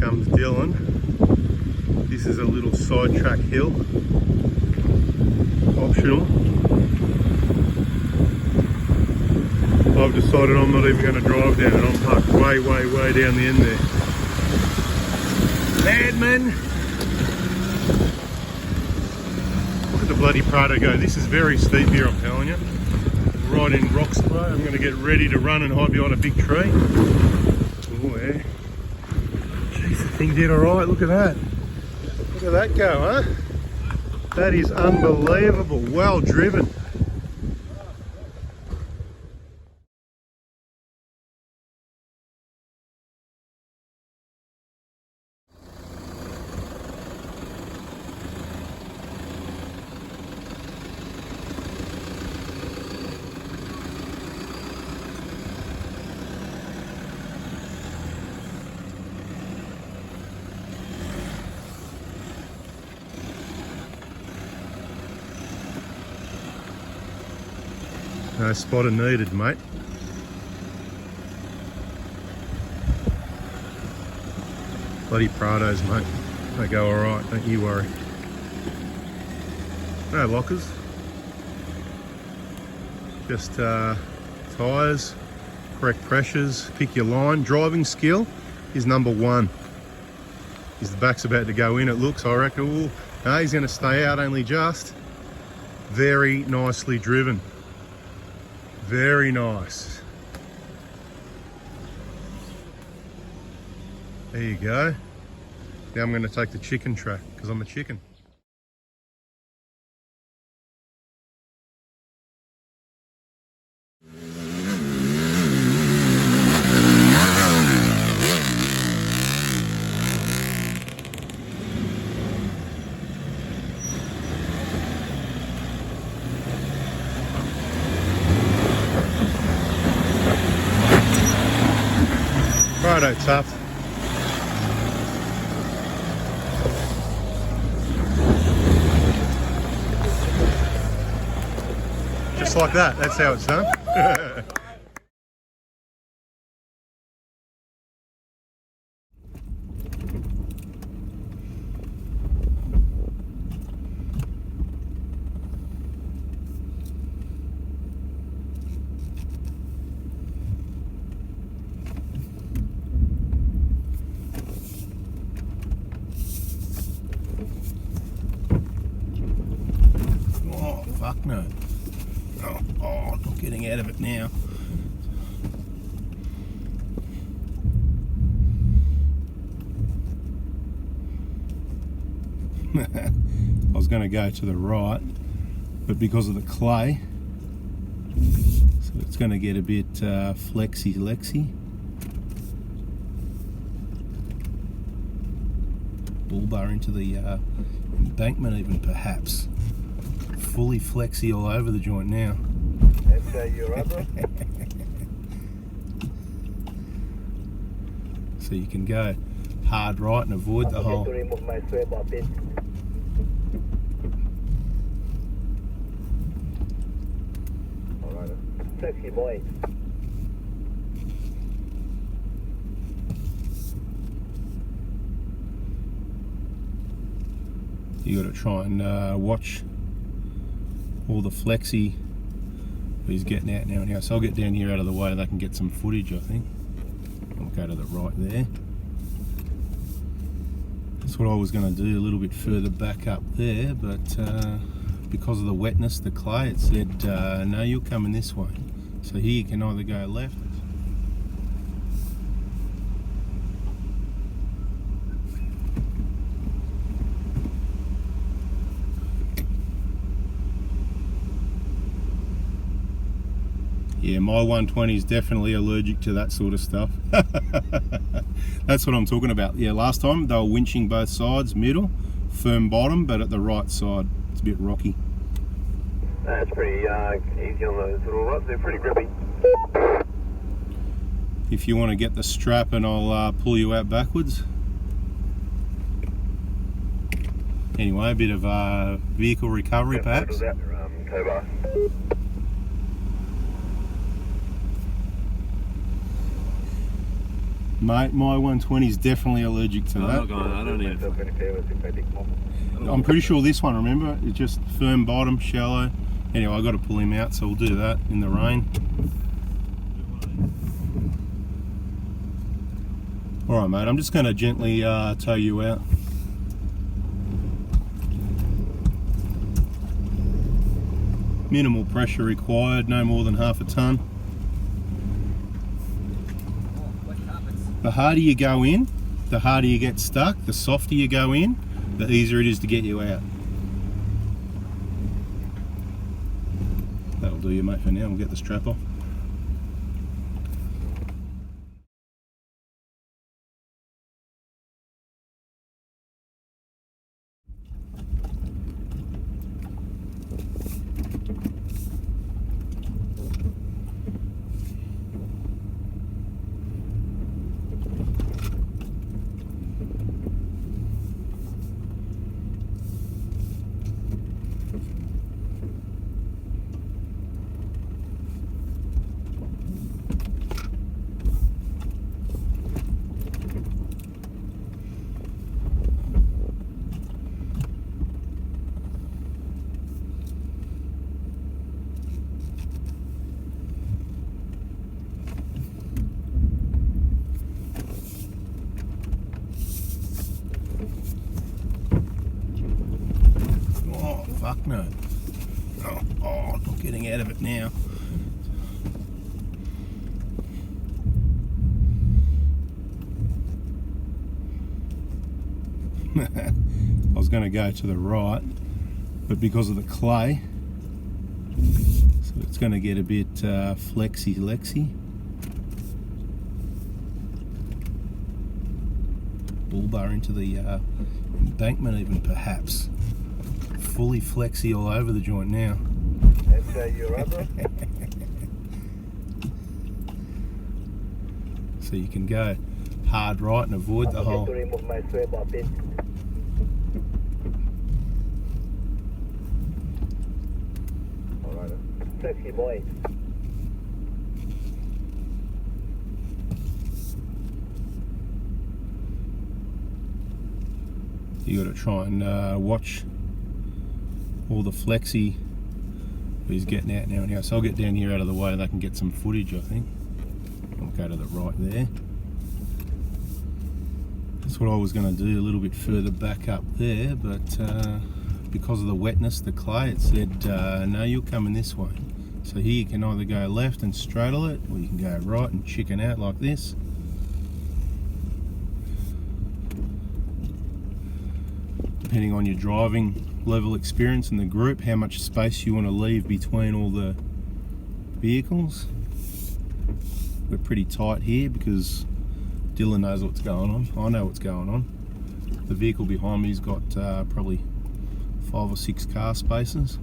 comes Dilan. This is a little sidetrack hill, optional. I've decided I'm not even going to drive down it. I'm parked way down the end there. Madman! Look at the bloody Prado go. This is very steep here, I'm telling you. Right in rock spray. I'm going to get ready to run and hide behind a big tree. Oh yeah. Jeez, the thing did alright. Look at that. Look at that go, huh? That is unbelievable. Well driven. No spotter needed, mate. Bloody Prados, mate. They go alright, don't you worry. No lockers. Just tyres, correct pressures, pick your line. Driving skill is number one. The back's about to go in, it looks, I reckon. Ooh, no, he's going to stay out only just. Very nicely driven. Very nice. There you go. Now I'm going to take the chicken track because I'm a chicken. Righto, tough. Just like that, that's how it's done. Fuck no. Oh, I'm getting out of it now. I was going to go to the right, but because of the clay, so it's going to get a bit flexy-lexy. Bull bar into the embankment even, perhaps. Fully flexy all over the joint now. So you can go hard right and avoid the hole. You got to try and watch all the flexy he's getting out now. So I'll get down here out of the way, they can get some footage, I think. I'll go to the right there. That's what I was going to do, a little bit further back up there, but because of the wetness, the clay, it said, no, you're coming this way. So here you can either go left. Yeah, my 120 is definitely allergic to that sort of stuff. That's what I'm talking about. Yeah, last time they were winching both sides, middle, firm bottom, but at the right side, it's a bit rocky. That's pretty easy on those little rods, they're pretty grippy. If you want to get the strap and I'll pull you out backwards. Anyway, a bit of vehicle recovery perhaps. Mate, my 120 is definitely allergic to that. I'm not going, I don't need it. I'm pretty sure this one, remember, it's just firm bottom, shallow. Anyway, I got to pull him out, so we'll do that in the rain. All right, mate, I'm just going to gently tow you out. Minimal pressure required, no more than half a ton. The harder you go in, the harder you get stuck. The softer you go in, the easier it is to get you out. That'll do you, mate, for now. We'll get the strap off. Fuck no. Oh, not getting out of it now. I was going to go to the right, but because of the clay, so it's going to get a bit flexy-lexy. Bull bar into the embankment even, perhaps. Fully flexy all over the joint now. That's your rubber. So you can go hard right and avoid the whole. To remove my sway bar pin. Alright, sexy boy. You got to try and watch all the flexy he's getting out now. So I'll get down here out of the way and they can get some footage, I think. I'll go to the right there. That's what I was going to do, a little bit further back up there, but because of the wetness, the clay, it said, no, you're coming this way. So here you can either go left and straddle it, or you can go right and chicken out like this. Depending on your driving level experience in the group, how much space you want to leave between all the vehicles. We're pretty tight here because Dylan knows what's going on. I know what's going on. The vehicle behind me's got probably 5 or 6 car spaces.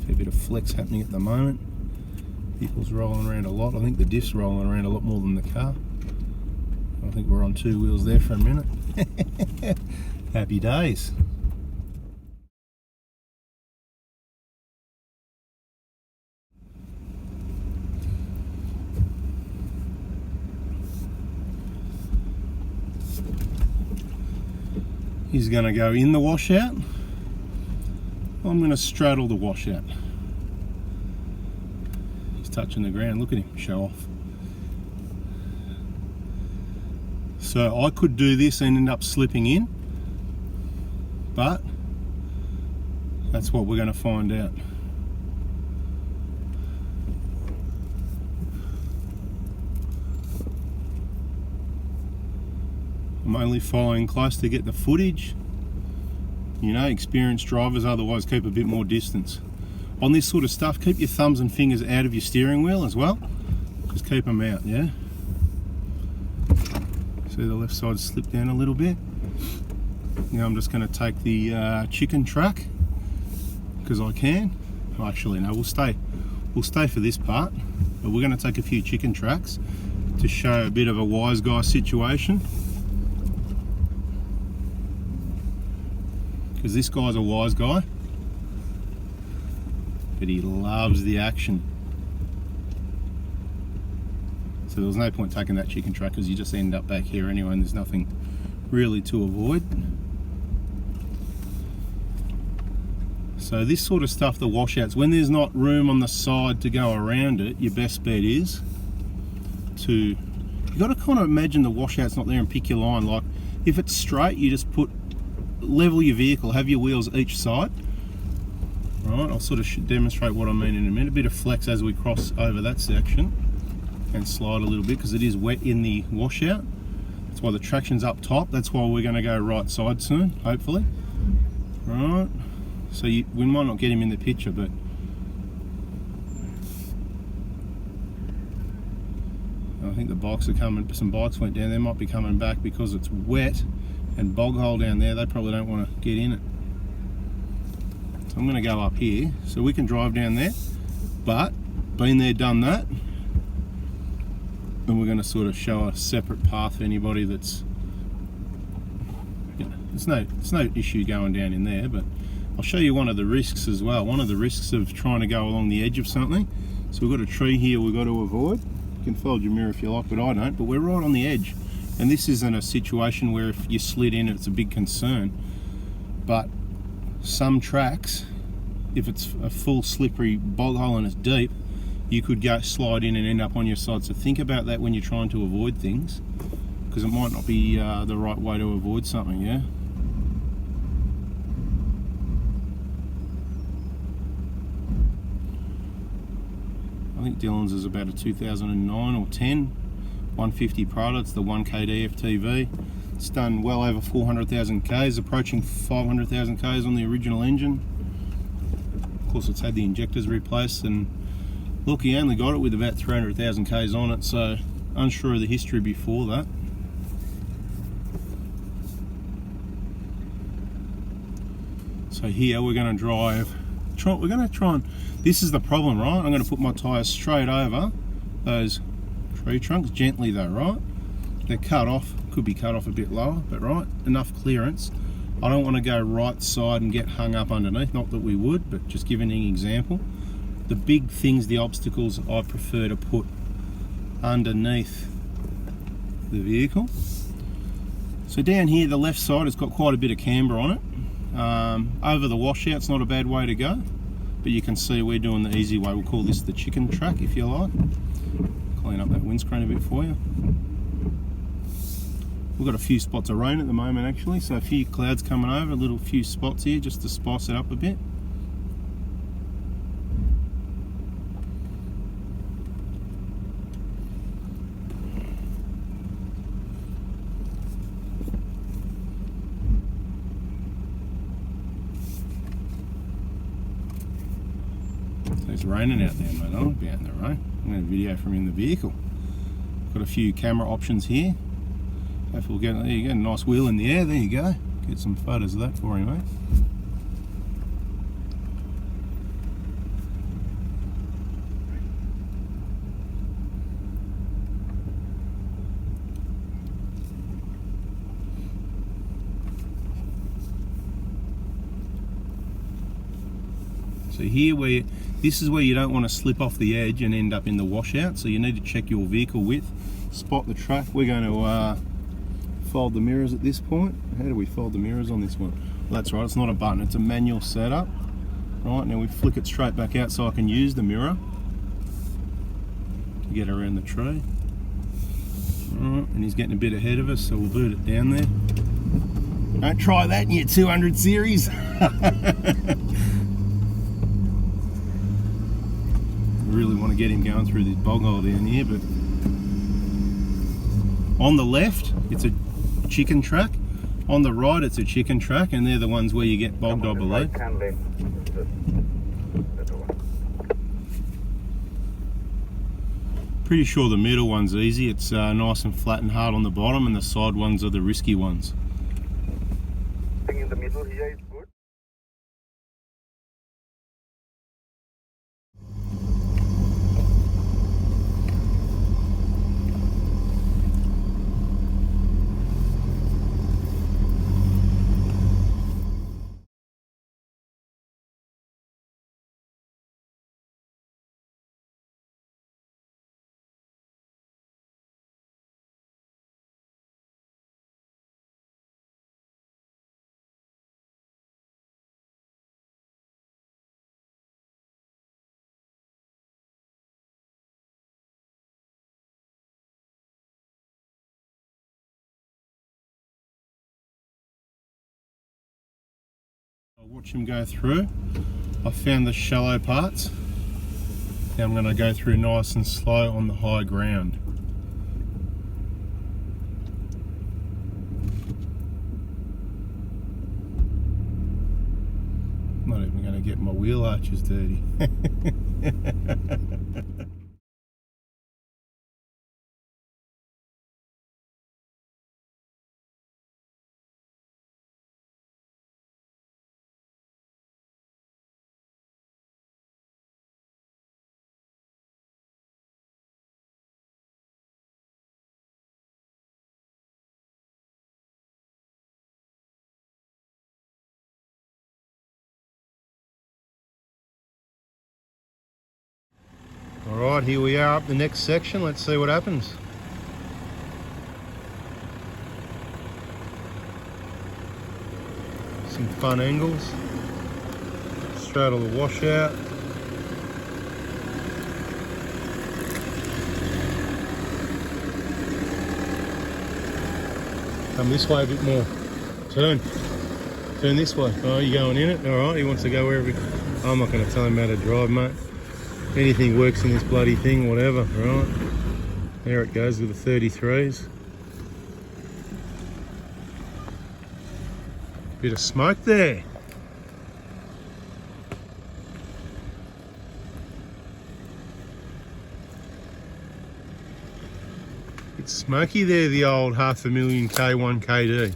Fair bit of flex happening at the moment. Vehicle's rolling around a lot. I think the diff's rolling around a lot more than the car. I think we're on 2 wheels there for a minute. Happy days. He's going to go in the washout. I'm going to straddle the washout. He's touching the ground. Look at him, show off. So I could do this and end up slipping in, but that's what we're going to find out. I'm only following close to get the footage. You know, experienced drivers otherwise keep a bit more distance. On this sort of stuff, keep your thumbs and fingers out of your steering wheel as well. Just keep them out, yeah? See the left side slip down a little bit. Now I'm just going to take the chicken track because I can. Oh, actually, no, we'll stay for this part, but we're going to take a few chicken tracks to show a bit of a wise guy situation. Because this guy's a wise guy, but he loves the action. So there was no point taking that chicken track because you just end up back here anyway and there's nothing really to avoid. So this sort of stuff, the washouts, when there's not room on the side to go around it, your best bet is to, you got to kind of imagine the washout's not there and pick your line. Like if it's straight, you just level your vehicle, have your wheels each side. Right, I'll sort of demonstrate what I mean in a minute. A bit of flex as we cross over that section and slide a little bit because it is wet in the washout. That's why the traction's up top. That's why we're going to go right side soon, hopefully. Right. So we might not get him in the picture, but I think the bikes are coming. Some bikes went down. They might be coming back because it's wet and bog hole down there. They probably don't want to get in it. So I'm going to go up here so we can drive down there. But been there, done that. And we're going to sort of show a separate path for anybody that's, you know, it's no issue going down in there, but I'll show you one of the risks as well. One of the risks of trying to go along the edge of something. So we've got a tree here we've got to avoid. You can fold your mirror if you like, but I don't. But we're right on the edge. And this isn't a situation where if you slid in, it's a big concern. But some tracks, if it's a full slippery bog hole and it's deep, you could slide in and end up on your side. So think about that when you're trying to avoid things, because it might not be the right way to avoid something, yeah? I think Dilan's is about a 2009 or 10 150 Prado. It's the 1K DFTV. It's done well over 400,000 Ks, approaching 500,000 Ks on the original engine. Of course, it's had the injectors replaced, and look, he only got it with about 300,000 Ks on it, so unsure of the history before that. So here we're going to we're going to try and, this is the problem, right? I'm going to put my tyres straight over those tree trunks, gently though, right? They're cut off, could be cut off a bit lower, but right, enough clearance. I don't want to go right side and get hung up underneath, not that we would, but just giving an example. The big things, the obstacles, I prefer to put underneath the vehicle. So down here, the left side has got quite a bit of camber on it. Over the washout's not a bad way to go, but you can see we're doing the easy way. We'll call this the chicken track, if you like. Clean up that windscreen a bit for you. We've got a few spots of rain at the moment actually, so a few clouds coming over, a few spots here just to spice it up a bit. So it's raining out there, mate. I'll be out in the rain. I'm going to video from in the vehicle. Got a few camera options here. Hopefully we'll get, there you go, a nice wheel in the air, there you go. Get some photos of that for you, mate. So here this is where you don't want to slip off the edge and end up in the washout, so you need to check your vehicle width, spot the track. We're going to fold the mirrors at this point. How do we fold the mirrors on this one? Well, that's right, it's not a button, it's a manual setup. Right, now we flick it straight back out so I can use the mirror to get around the tree. Right, and he's getting a bit ahead of us, so we'll boot it down there. Don't try that in your 200 series. Really want to get him going through this bog hole down here, but on the left it's a chicken track, on the right it's a chicken track, and they're the ones where you get bogged, I believe. Pretty sure the middle one's easy, it's nice and flat and hard on the bottom, and the side ones are the risky ones. In the middle here is Watch him go through. I found the shallow parts. Now I'm going to go through nice and slow on the high ground. Not even going to get my wheel arches dirty. Alright, here we are up the next section. Let's see what happens. Some fun angles. Straddle the washout. Come this way a bit more. Turn this way. Oh, you going in it? Alright, he wants to go wherever. I'm not going to tell him how to drive, mate. Anything works in this bloody thing, whatever, right? There it goes with the 33s. Bit of smoke there. It's smoky there, the old 500,000 K1 KD.